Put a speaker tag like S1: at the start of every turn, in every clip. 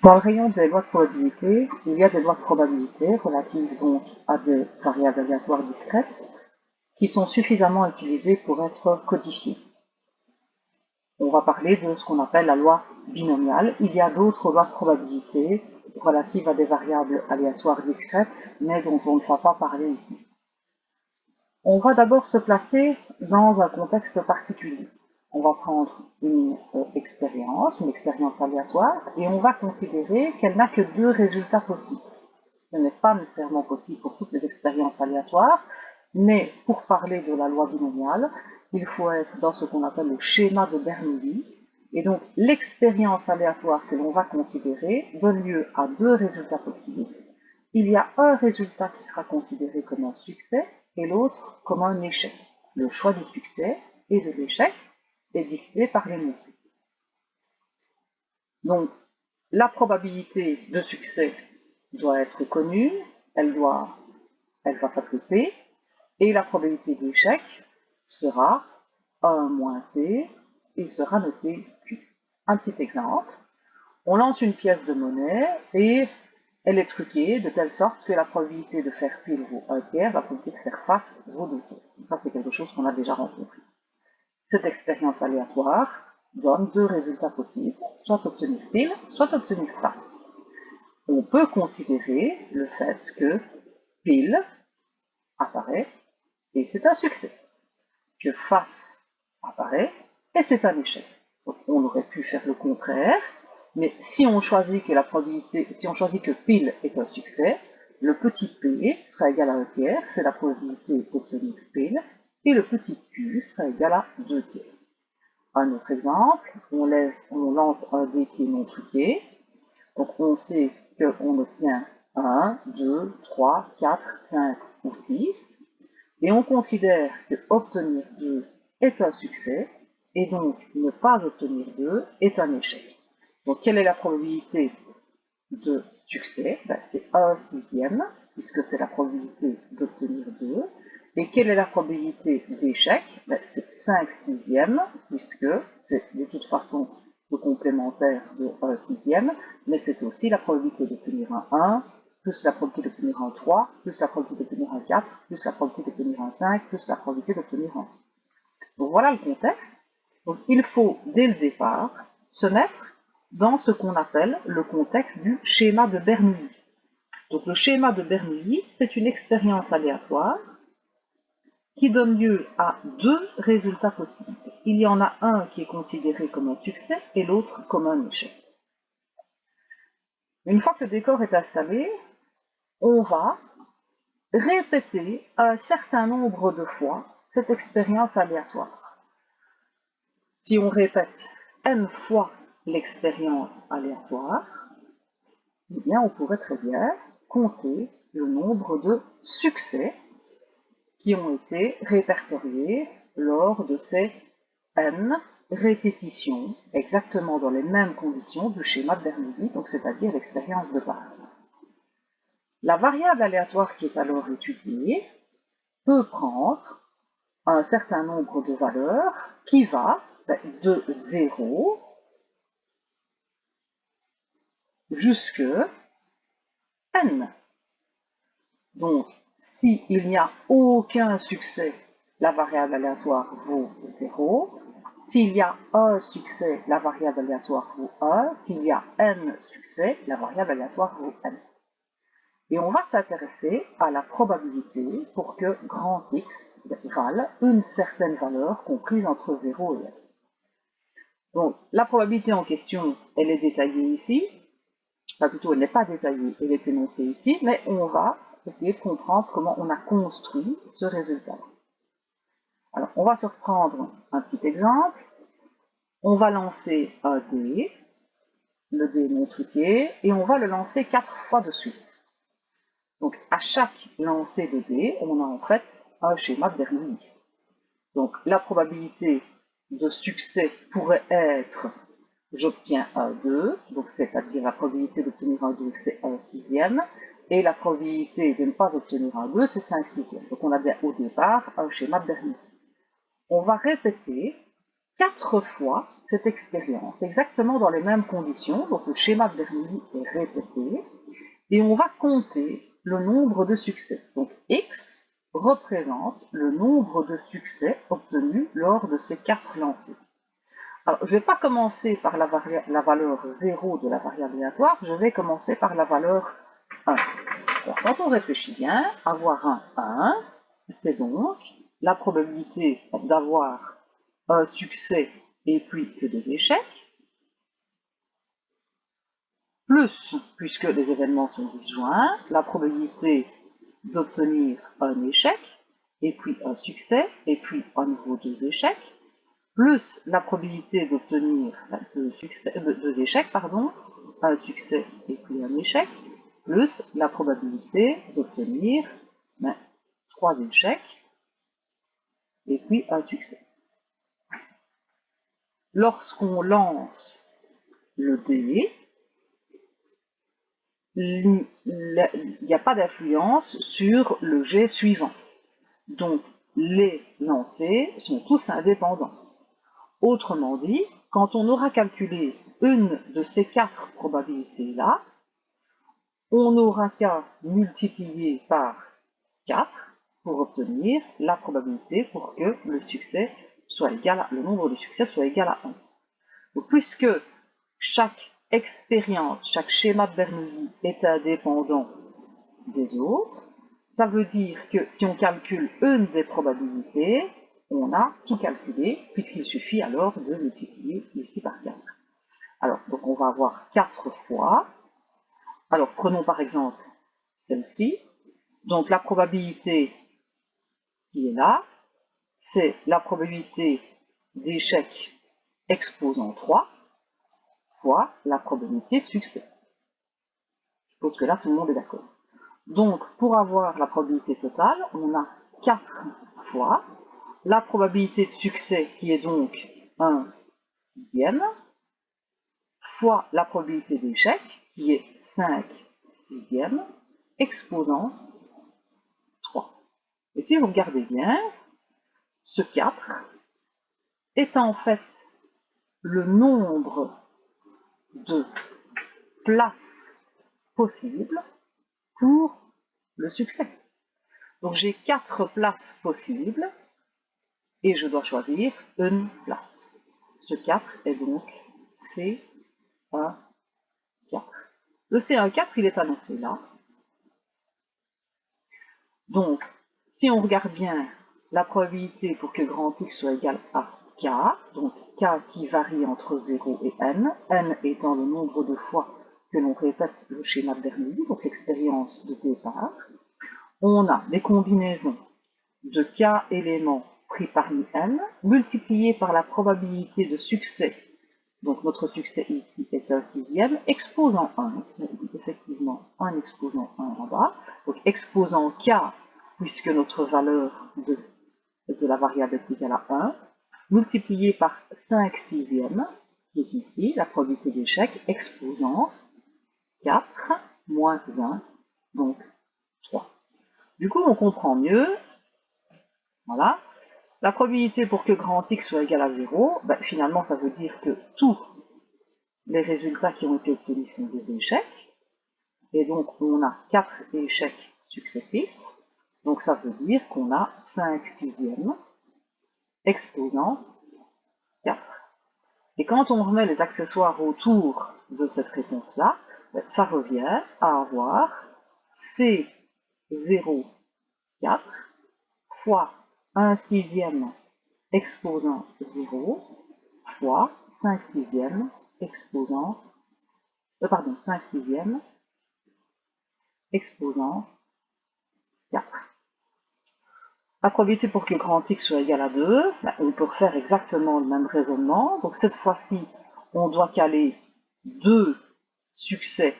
S1: Dans le rayon des lois de probabilité, il y a des lois de probabilité relatives donc à des variables aléatoires discrètes qui sont suffisamment utilisées pour être codifiées. On va parler de ce qu'on appelle la loi binomiale. Il y a d'autres lois de probabilité relatives à des variables aléatoires discrètes, mais dont on ne va pas parler ici. On va d'abord se placer dans un contexte particulier. On va prendre une expérience aléatoire, et on va considérer qu'elle n'a que deux résultats possibles. Ce n'est pas nécessairement possible pour toutes les expériences aléatoires, mais pour parler de la loi binomiale, il faut être dans ce qu'on appelle le schéma de Bernoulli, et donc l'expérience aléatoire que l'on va considérer donne lieu à deux résultats possibles. Il y a un résultat qui sera considéré comme un succès et l'autre comme un échec. Le choix du succès et de l'échec est dicté par les mots. Donc, la probabilité de succès doit être connue, elle va s'appeler P, et la probabilité d'échec sera 1 moins T, et sera noté Q. Un petit exemple, on lance une pièce de monnaie et elle est truquée de telle sorte que la probabilité de faire pile vaut 1/3, la probabilité de faire face vaut 2/3. Ça, c'est quelque chose qu'on a déjà rencontré. Cette expérience aléatoire donne deux résultats possibles, soit obtenir pile, soit obtenir face. On peut considérer le fait que pile apparaît et c'est un succès, que face apparaît et c'est un échec. Donc, on aurait pu faire le contraire, mais si on choisit que pile est un succès, le petit p sera égal à 1/3, c'est la probabilité d'obtenir pile, et le petit q sera égal à 2/3. Un autre exemple, on lance un dé qui est non truqué, donc on sait qu'on obtient 1, 2, 3, 4, 5 ou 6, et on considère que obtenir 2 est un succès, et donc ne pas obtenir 2 est un échec. Donc quelle est la probabilité de succès? C'est 1/6, puisque c'est la probabilité d'obtenir 2. Et quelle est la probabilité d'échec? C'est 5/6, puisque c'est de toute façon le complémentaire de 1/6, mais c'est aussi la probabilité d'obtenir un 1, plus la probabilité d'obtenir un 3, plus la probabilité d'obtenir un 4, plus la probabilité d'obtenir un 5, plus la probabilité d'obtenir un 6. Donc voilà le contexte. Donc il faut, dès le départ, se mettre dans ce qu'on appelle le contexte du schéma de Bernoulli. Donc le schéma de Bernoulli, c'est une expérience aléatoire qui donne lieu à deux résultats possibles. Il y en a un qui est considéré comme un succès et l'autre comme un échec. Une fois que le décor est installé, on va répéter un certain nombre de fois cette expérience aléatoire. Si on répète n fois l'expérience aléatoire, eh bien on pourrait très bien compter le nombre de succès qui ont été répertoriés lors de ces n répétitions, exactement dans les mêmes conditions du schéma de Bernoulli, donc c'est-à-dire l'expérience de base. La variable aléatoire qui est alors étudiée peut prendre un certain nombre de valeurs qui va de 0 jusque n. Donc, s'il n'y a aucun succès, la variable aléatoire vaut 0. S'il y a un succès, la variable aléatoire vaut 1. S'il y a n succès, la variable aléatoire vaut n. Et on va s'intéresser à la probabilité pour que grand X vale une certaine valeur comprise entre 0 et n. Donc, la probabilité en question, elle est détaillée ici. Enfin, plutôt, elle n'est pas détaillée, elle est énoncée ici, mais on va essayer de comprendre comment on a construit ce résultat. Alors, on va se reprendre un petit exemple. On va lancer un dé, le dé non truqué, et on va le lancer 4 fois de suite. Donc, à chaque lancer de dé, on a en fait un schéma de Bernoulli. Donc, la probabilité de succès pourrait être j'obtiens un 2, donc c'est-à-dire la probabilité d'obtenir un 2, c'est 1/6, et la probabilité de ne pas obtenir un 2, c'est 5/6. Donc on a bien au départ un schéma de Bernoulli. On va répéter 4 fois cette expérience, exactement dans les mêmes conditions. Donc le schéma de Bernoulli est répété et on va compter le nombre de succès. Donc x représente le nombre de succès obtenus lors de ces 4 lancers. Alors, je ne vais pas commencer par la valeur 0 de la variable aléatoire, je vais commencer par la valeur 1. Alors, quand on réfléchit bien, avoir un 1, c'est donc la probabilité d'avoir un succès et puis que des échecs, plus, puisque les événements sont disjoints, la probabilité d'obtenir un échec, et puis un succès, et puis à nouveau 2 échecs, plus la probabilité d'obtenir 2 échecs, pardon, un succès et puis un échec, plus la probabilité d'obtenir 3 échecs et puis un succès. Lorsqu'on lance le dé, il n'y a pas d'influence sur le jet suivant. Donc, les lancers sont tous indépendants. Autrement dit, quand on aura calculé une de ces 4 probabilités-là, on n'aura qu'à multiplier par 4 pour obtenir la probabilité pour que le succès soit égal à, le nombre de succès soit égal à 1. Donc, puisque chaque expérience, chaque schéma de Bernoulli est indépendant des autres, ça veut dire que si on calcule une des probabilités, on a tout calculé, puisqu'il suffit alors de multiplier ici par 4. Alors, donc on va avoir 4 fois. Alors, prenons par exemple celle-ci. Donc, la probabilité qui est là, c'est la probabilité d'échec exposant 3 fois la probabilité de succès. Je suppose que là, tout le monde est d'accord. Donc, pour avoir la probabilité totale, on a 4 fois la probabilité de succès, qui est donc 1 sixième, fois la probabilité d'échec, qui est 5 sixièmes, exposant 3. Et si vous regardez bien, ce 4 est en fait le nombre de places possibles pour le succès. Donc j'ai 4 places possibles et je dois choisir une place. Ce 4 est donc C1, 4. Le C1, 4, il est annoncé là. Donc, si on regarde bien la probabilité pour que grand X soit égal à K, donc K qui varie entre 0 et N étant le nombre de fois que l'on répète le schéma de Bernoulli, donc l'expérience de départ, on a des combinaisons de K éléments pris parmi N, multipliées par la probabilité de succès. Donc notre succès ici est un sixième, exposant 1, effectivement un exposant 1 en bas, donc exposant K, puisque notre valeur de la variable est égale à 1, multiplié par 5 sixièmes, qui est ici, la probabilité d'échec, exposant 4 moins 1, donc 3. Du coup, on comprend mieux, voilà, la probabilité pour que grand X soit égal à 0, ben, finalement ça veut dire que tous les résultats qui ont été obtenus sont des échecs, et donc on a 4 échecs successifs, donc ça veut dire qu'on a 5 sixièmes exposant 4. Et quand on remet les accessoires autour de cette réponse-là, ça revient à avoir C0, 4 fois 1 sixième exposant 0 fois 5 sixièmes exposant, 5 sixièmes exposant 4. La probabilité pour que grand X soit égal à 2, on peut refaire exactement le même raisonnement. Donc cette fois-ci, on doit caler 2 succès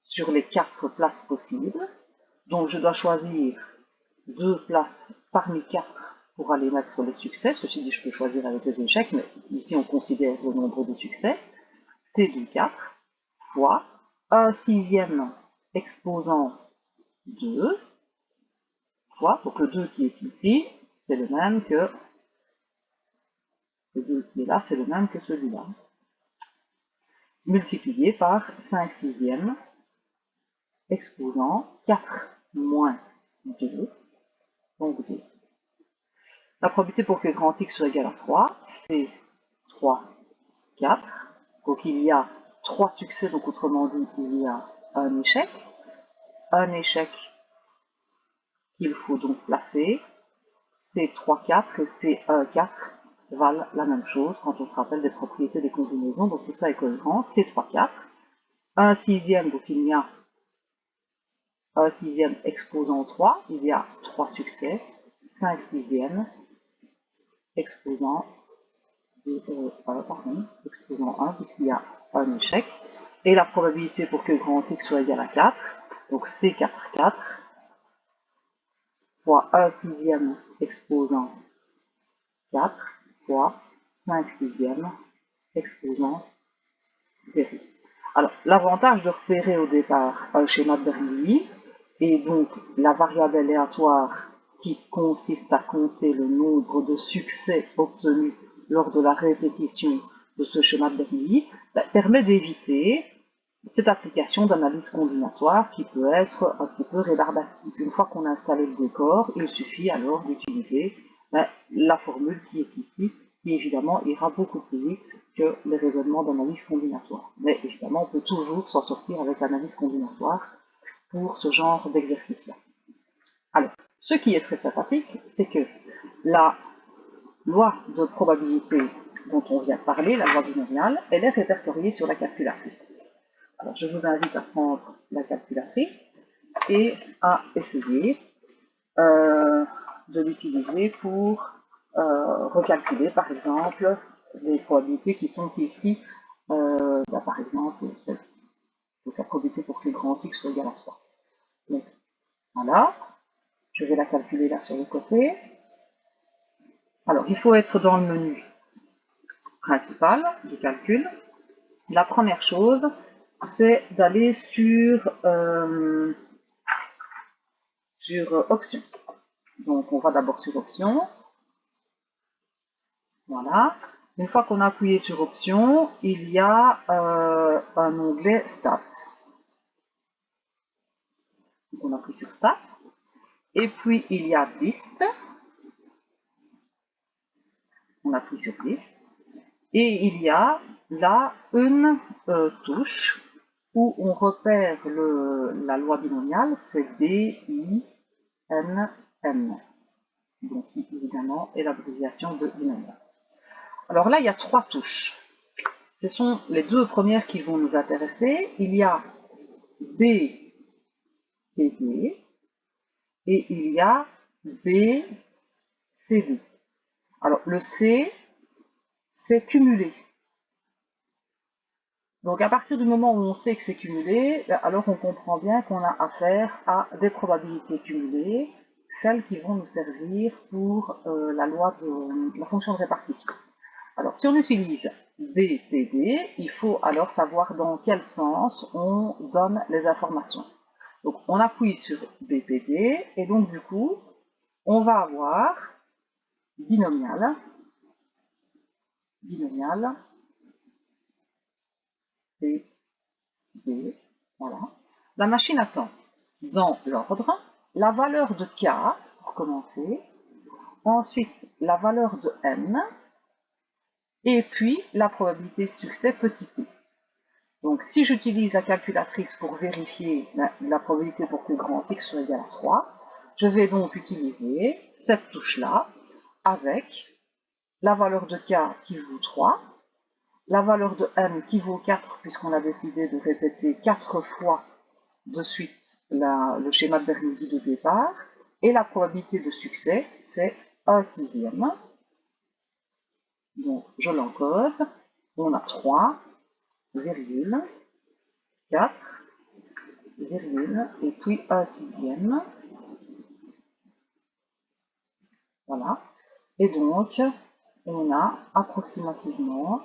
S1: sur les 4 places possibles. Donc je dois choisir 2 places parmi 4 pour aller mettre les succès. Ceci dit, je peux choisir avec les échecs, mais ici on considère le nombre de succès. C'est du 4 fois 1 sixième exposant 2 fois, donc le 2 qui est ici, c'est le même que le 2 qui est là, c'est le même que celui-là, multiplié par 5 sixièmes exposant 4 moins 2, donc 2. La probabilité pour que grand X soit égal à 3, c'est 3, 4. Donc il y a 3 succès, donc autrement dit, il y a un échec. Un échec qu'il faut donc placer. C3, 4 et C1, 4 valent la même chose quand on se rappelle des propriétés des combinaisons. Donc tout ça est cohérent. C3, 4. 1 sixième, donc il y a 1 sixième exposant 3. Il y a 3 succès. 5 sixièmes exposant exposant 1, puisqu'il y a un échec. Et la probabilité pour que grand X soit égal à 4, donc C4, 4, fois 1 sixième exposant 4, fois 5 sixièmes exposant 0. Alors, l'avantage de repérer au départ un schéma de Bernoulli, et donc la variable aléatoire qui consiste à compter le nombre de succès obtenus lors de la répétition de ce schéma de Bernoulli, permet d'éviter cette application d'analyse combinatoire qui peut être un petit peu rébarbative. Une fois qu'on a installé le décor, il suffit alors d'utiliser la formule qui est ici, qui évidemment ira beaucoup plus vite que les raisonnements d'analyse combinatoire. Mais évidemment, on peut toujours s'en sortir avec l'analyse combinatoire pour ce genre d'exercice-là. Alors, ce qui est très sympathique, c'est que la loi de probabilité dont on vient de parler, la loi binomiale, elle est répertoriée sur la calculatrice. Alors, je vous invite à prendre la calculatrice et à essayer de l'utiliser pour recalculer, par exemple, les probabilités qui sont ici, par exemple, celle-ci. Donc, la probabilité pour que grand X soit égal à 3. Donc, voilà. Je vais la calculer là sur le côté. Alors, il faut être dans le menu principal du calcul. La première chose, c'est d'aller sur Options. Donc, on va d'abord sur Options. Voilà. Une fois qu'on a appuyé sur Options, il y a un onglet Stats. Donc, on appuie sur Stats. Et puis, il y a Liste. On appuie sur Liste. Et il y a là une touche où on repère la loi binomiale, c'est BINM. Donc, qui évidemment est l'abréviation de binomial. Alors là, il y a 3 touches. Ce sont les 2 premières qui vont nous intéresser. Il y a BPD et il y a BCD. Alors, le C, c'est cumulé. Donc, à partir du moment où on sait que c'est cumulé, alors on comprend bien qu'on a affaire à des probabilités cumulées, celles qui vont nous servir pour la loi de la fonction de répartition. Alors, si on utilise BPD, il faut alors savoir dans quel sens on donne les informations. Donc, on appuie sur BPD, et donc du coup, on va avoir binomial, BD, voilà. La machine attend dans l'ordre la valeur de K, pour commencer, ensuite la valeur de N, et puis la probabilité de succès petit p. Donc, si j'utilise la calculatrice pour vérifier la probabilité pour que grand X soit égal à 3, je vais donc utiliser cette touche-là avec la valeur de K qui vaut 3, la valeur de N qui vaut 4, puisqu'on a décidé de répéter 4 fois de suite le schéma de Bernoulli de départ, et la probabilité de succès, c'est 1 sixième. Donc, je l'encode. On a 3, virgule, 4, virgule, et puis 1 sixième. Voilà. Et donc, on a approximativement,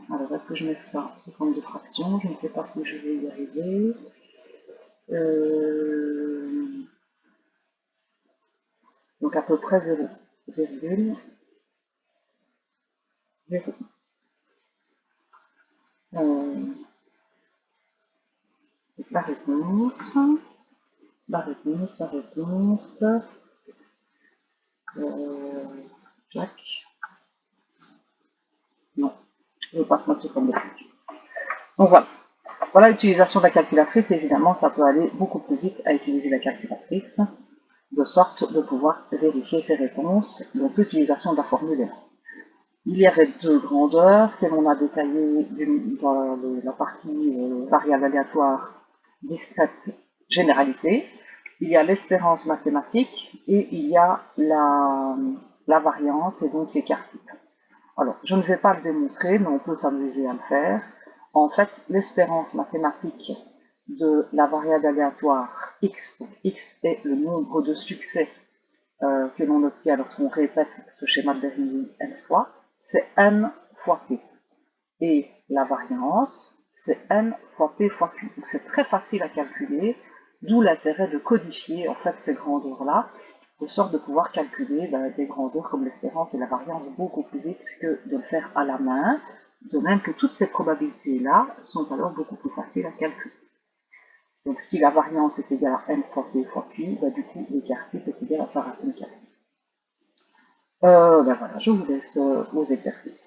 S1: alors est-ce que je mets ça sous forme de fraction? Je ne sais pas si je vais y arriver. à peu près 0,0. La réponse, la réponse, la réponse, Jack, non, je ne veux pas se montrer comme des trucs. Donc voilà. Voilà l'utilisation de la calculatrice. Évidemment, ça peut aller beaucoup plus vite à utiliser la calculatrice, de sorte de pouvoir vérifier ses réponses. Donc l'utilisation de la formule est là. Il y avait deux grandeurs que l'on a détaillées dans la partie variable aléatoire discrète généralité. Il y a l'espérance mathématique et il y a la variance et donc l'écart type. Alors, je ne vais pas le démontrer, mais on peut s'amuser à le faire. En fait, l'espérance mathématique de la variable aléatoire x, donc x est le nombre de succès que l'on obtient lorsqu'on répète ce schéma de Bernoulli n fois, c'est n fois p. Et la variance, c'est n fois p fois q. Donc c'est très facile à calculer, d'où l'intérêt de codifier en fait ces grandeurs-là, de sorte de pouvoir calculer des grandeurs comme l'espérance et la variance beaucoup plus vite que de le faire à la main, de même que toutes ces probabilités-là sont alors beaucoup plus faciles à calculer. Donc si la variance est égale à n fois p fois q, du coup l'écart type est égal à sa racine carrée. Voilà, je vous laisse aux exercices.